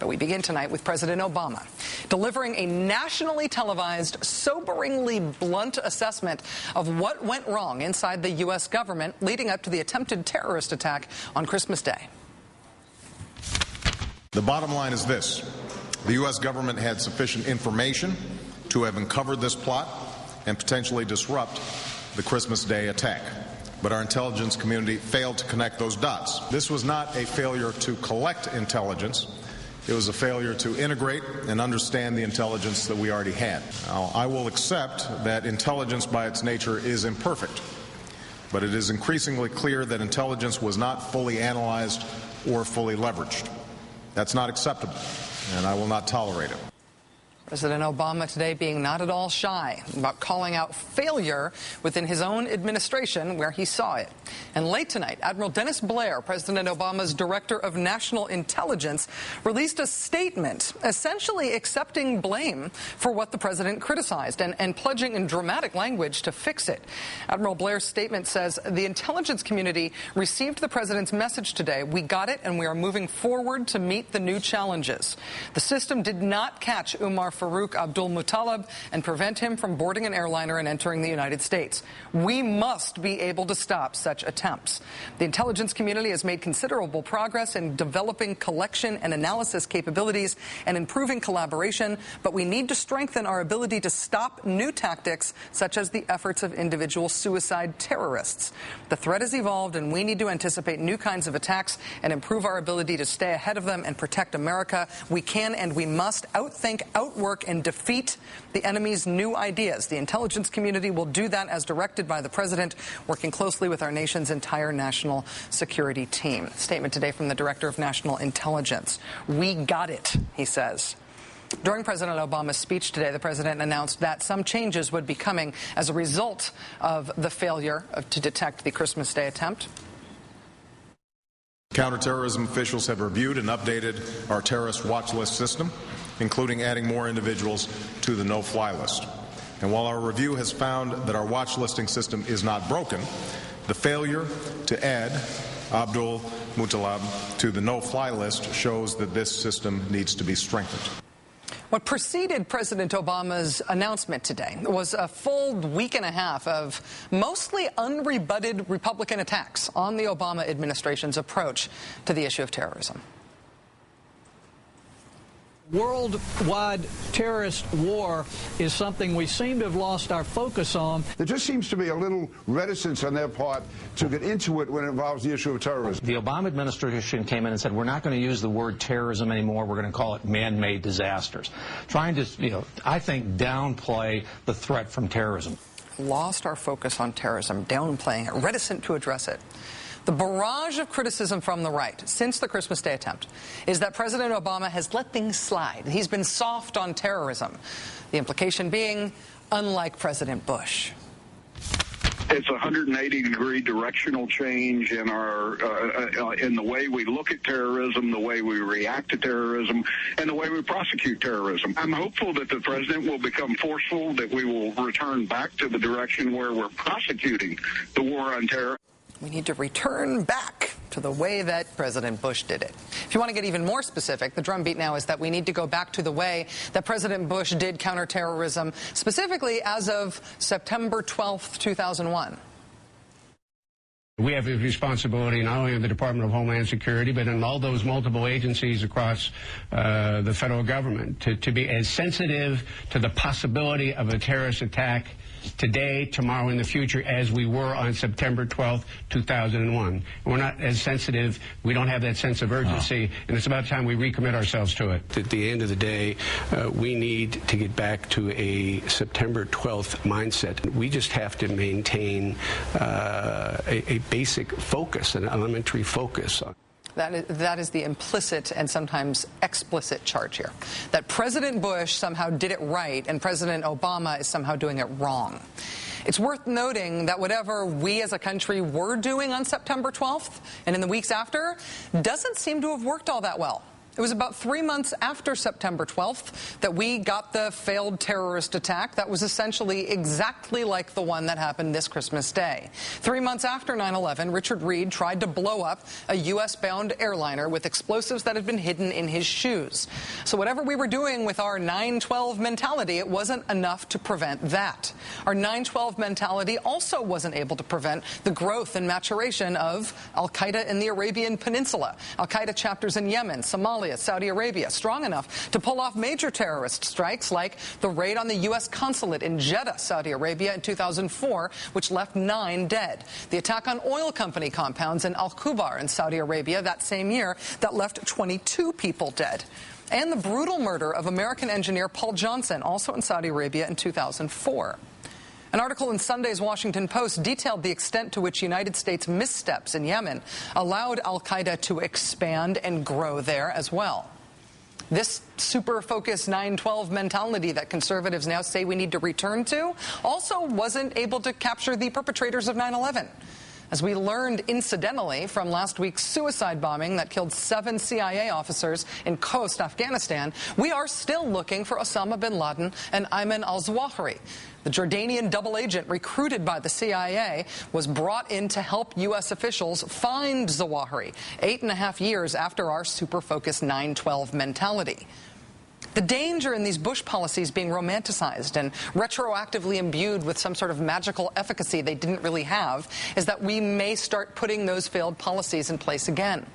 But we begin tonight with President Obama delivering a nationally televised, soberingly blunt assessment of what went wrong inside the U.S. government leading up to the attempted terrorist attack on Christmas Day. The bottom line is this. The U.S. government had sufficient information to have uncovered this plot and potentially disrupt the Christmas Day attack. But our intelligence community failed to connect those dots. This was not a failure to collect intelligence. It was a failure to integrate and understand the intelligence that we already had. Now, I will accept that intelligence by its nature is imperfect, but it is increasingly clear that intelligence was not fully analyzed or fully leveraged. That's not acceptable, and I will not tolerate it. President Obama today being not at all shy about calling out failure within his own administration where he saw it. And late tonight, Admiral Dennis Blair, President Obama's Director of National Intelligence, released a statement essentially accepting blame for what the president criticized and pledging in dramatic language to fix it. Admiral Blair's statement says, "The intelligence community received the president's message today. We got it, and we are moving forward to meet the new challenges. The system did not catch Umar Farouk Abdul-Muttalib and prevent him from boarding an airliner and entering the United States. We must be able to stop such attempts. The intelligence community has made considerable progress in developing collection and analysis capabilities and improving collaboration, but we need to strengthen our ability to stop new tactics such as the efforts of individual suicide terrorists. The threat has evolved, and we need to anticipate new kinds of attacks and improve our ability to stay ahead of them and protect America. We can and we must outthink, outwork, and defeat the enemy's new ideas. The intelligence community will do that as directed by the president, working closely with our nation's entire national security team." Statement today from the Director of National Intelligence. "We got it," he says. During President Obama's speech today, the president announced that some changes would be coming as a result of the failure to detect the Christmas Day attempt. Counterterrorism officials have reviewed and updated our terrorist watch list system, including adding more individuals to the no-fly list. And while our review has found that our watch listing system is not broken, the failure to add Abdul-Muttalib to the no-fly list shows that this system needs to be strengthened. What preceded President Obama's announcement today was a full week and a half of mostly unrebutted Republican attacks on the Obama administration's approach to the issue of terrorism. Worldwide terrorist war is something we seem to have lost our focus on. There just seems to be a little reticence on their part to get into it when it involves the issue of terrorism. The Obama administration came in and said, we're not going to use the word terrorism anymore. We're going to call it man-made disasters. Trying to, I think, downplay the threat from terrorism. Lost our focus on terrorism, downplaying it, reticent to address it. The barrage of criticism from the right since the Christmas Day attempt is that President Obama has let things slide. He's been soft on terrorism. The implication being, unlike President Bush. It's a 180-degree directional change in our in the way we look at terrorism, the way we react to terrorism, and the way we prosecute terrorism. I'm hopeful that the president will become forceful, that we will return back to the direction where we're prosecuting the war on terror. We need to return back to the way that President Bush did it. If you want to get even more specific, the drumbeat now is that we need to go back to the way that President Bush did counterterrorism, specifically as of September 12th, 2001. We have a responsibility not only in the Department of Homeland Security, but in all those multiple agencies across the federal government to be as sensitive to the possibility of a terrorist attack today, tomorrow, in the future as we were on September 12th, 2001. We're not as sensitive. We don't have that sense of urgency, and it's about time we recommit ourselves to it. At the end of the day, we need to get back to a September 12th mindset. We just have to maintain a basic focus, an elementary focus. That is the implicit and sometimes explicit charge here, that President Bush somehow did it right and President Obama is somehow doing it wrong. It's worth noting that whatever we as a country were doing on September 12th and in the weeks after doesn't seem to have worked all that well. It was about 3 months after September 12th that we got the failed terrorist attack that was essentially exactly like the one that happened this Christmas Day. 3 months after 9/11, Richard Reed tried to blow up a U.S.-bound airliner with explosives that had been hidden in his shoes. So whatever we were doing with our 9/12 mentality, it wasn't enough to prevent that. Our 9/12 mentality also wasn't able to prevent the growth and maturation of al-Qaeda in the Arabian Peninsula, al-Qaeda chapters in Yemen, Somalia, Saudi Arabia, strong enough to pull off major terrorist strikes like the raid on the U.S. consulate in Jeddah, Saudi Arabia in 2004, which left 9 dead. The attack on oil company compounds in Al-Kubar in Saudi Arabia that same year that left 22 people dead. And the brutal murder of American engineer Paul Johnson, also in Saudi Arabia in 2004. An article in Sunday's Washington Post detailed the extent to which United States missteps in Yemen allowed al-Qaeda to expand and grow there as well. This super-focused 9/12 mentality that conservatives now say we need to return to also wasn't able to capture the perpetrators of 9/11. As we learned incidentally from last week's suicide bombing that killed 7 CIA officers in Khost, Afghanistan, we are still looking for Osama bin Laden and Ayman al-Zawahiri. The Jordanian double agent recruited by the CIA was brought in to help U.S. officials find Zawahiri 8.5 years after our super-focused 9/12 mentality. The danger in these Bush policies being romanticized and retroactively imbued with some sort of magical efficacy they didn't really have is that we may start putting those failed policies in place again.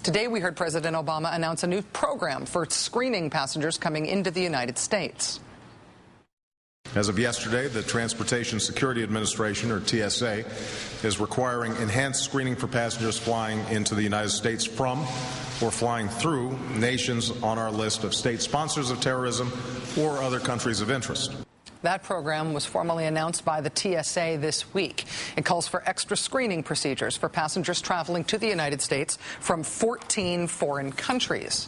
Today we heard President Obama announce a new program for screening passengers coming into the United States. As of yesterday, the Transportation Security Administration, or TSA, is requiring enhanced screening for passengers flying into the United States from or flying through nations on our list of state sponsors of terrorism or other countries of interest. That program was formally announced by the TSA this week. It calls for extra screening procedures for passengers traveling to the United States from 14 foreign countries.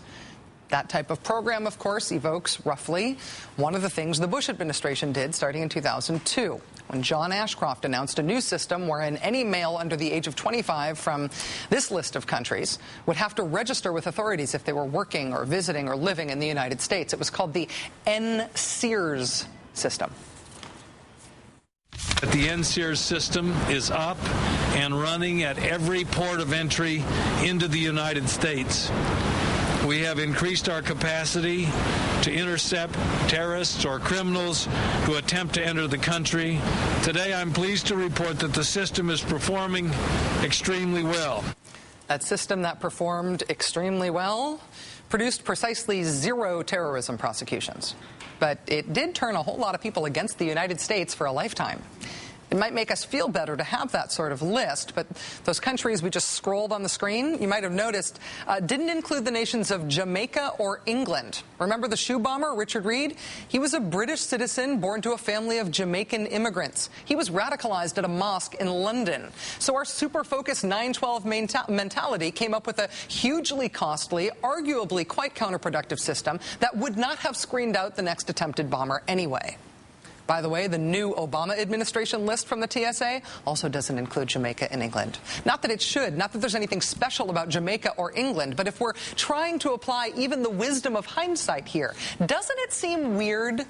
That type of program, of course, evokes roughly one of the things the Bush administration did starting in 2002, when John Ashcroft announced a new system wherein any male under the age of 25 from this list of countries would have to register with authorities if they were working or visiting or living in the United States. It was called the NSEERS system. The NSEERS system is up and running at every port of entry into the United States. We have increased our capacity to intercept terrorists or criminals who attempt to enter the country. Today, I'm pleased to report that the system is performing extremely well. That system that performed extremely well produced precisely 0 terrorism prosecutions. But it did turn a whole lot of people against the United States for a lifetime. It might make us feel better to have that sort of list, but those countries we just scrolled on the screen, you might have noticed, didn't include the nations of Jamaica or England. Remember the shoe bomber, Richard Reed? He was a British citizen born to a family of Jamaican immigrants. He was radicalized at a mosque in London. So our super-focused 9/12 mentality came up with a hugely costly, arguably quite counterproductive system that would not have screened out the next attempted bomber anyway. By the way, the new Obama administration list from the TSA also doesn't include Jamaica and England. Not that it should, not that there's anything special about Jamaica or England, but if we're trying to apply even the wisdom of hindsight here, doesn't it seem weird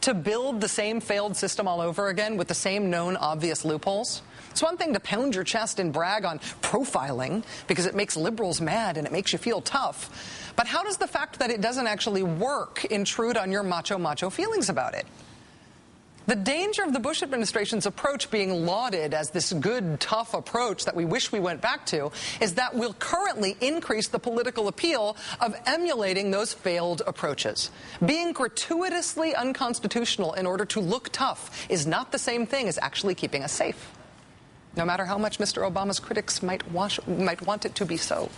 to build the same failed system all over again with the same known obvious loopholes? It's one thing to pound your chest and brag on profiling because it makes liberals mad and it makes you feel tough. But how does the fact that it doesn't actually work intrude on your macho feelings about it? The danger of the Bush administration's approach being lauded as this good, tough approach that we wish we went back to is that we'll currently increase the political appeal of emulating those failed approaches. Being gratuitously unconstitutional in order to look tough is not the same thing as actually keeping us safe, no matter how much Mr. Obama's critics might want it to be so.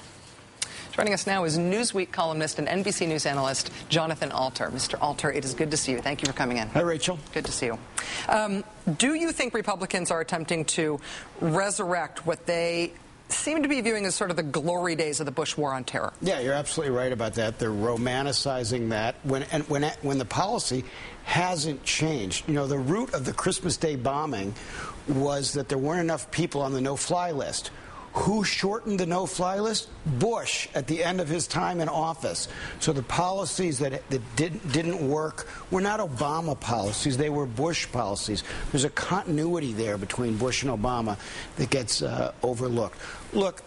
Joining us now is Newsweek columnist and NBC News analyst Jonathan Alter. Mr. Alter, it is good to see you. Thank you for coming in. Hi, Rachel. Good to see you. Do you think Republicans are attempting to resurrect what they seem to be viewing as sort of the glory days of the Bush war on terror? Yeah, you're absolutely right about that. They're romanticizing that when the policy hasn't changed. You know, the root of the Christmas Day bombing was that there weren't enough people on the no-fly list. Who shortened the no-fly list? Bush at the end of his time in office. So the policies that didn't work were not Obama policies, they were Bush policies. There's a continuity there between Bush and Obama that gets overlooked. Look,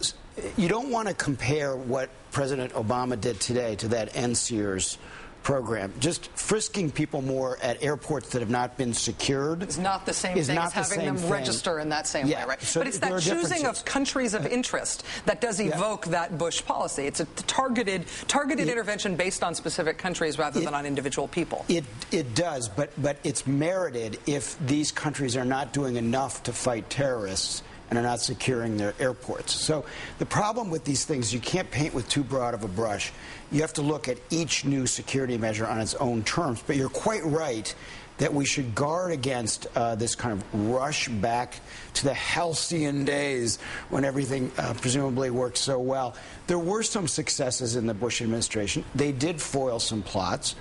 you don't want to compare what President Obama did today to that NSEERS program. Just frisking people more at airports that have not been secured is not the same thing as having them register in that same way, right? So but it's that choosing of countries of interest that does evoke that Bush policy. It's a targeted intervention based on specific countries rather than on individual people. It does, but it's merited if these countries are not doing enough to fight terrorists and are not securing their airports. So the problem with these things, you can't paint with too broad of a brush. You have to look at each new security measure on its own terms. But you're quite right that we should guard against this kind of rush back to the halcyon days when everything presumably worked so well. There were some successes in the Bush administration. They did foil some plots.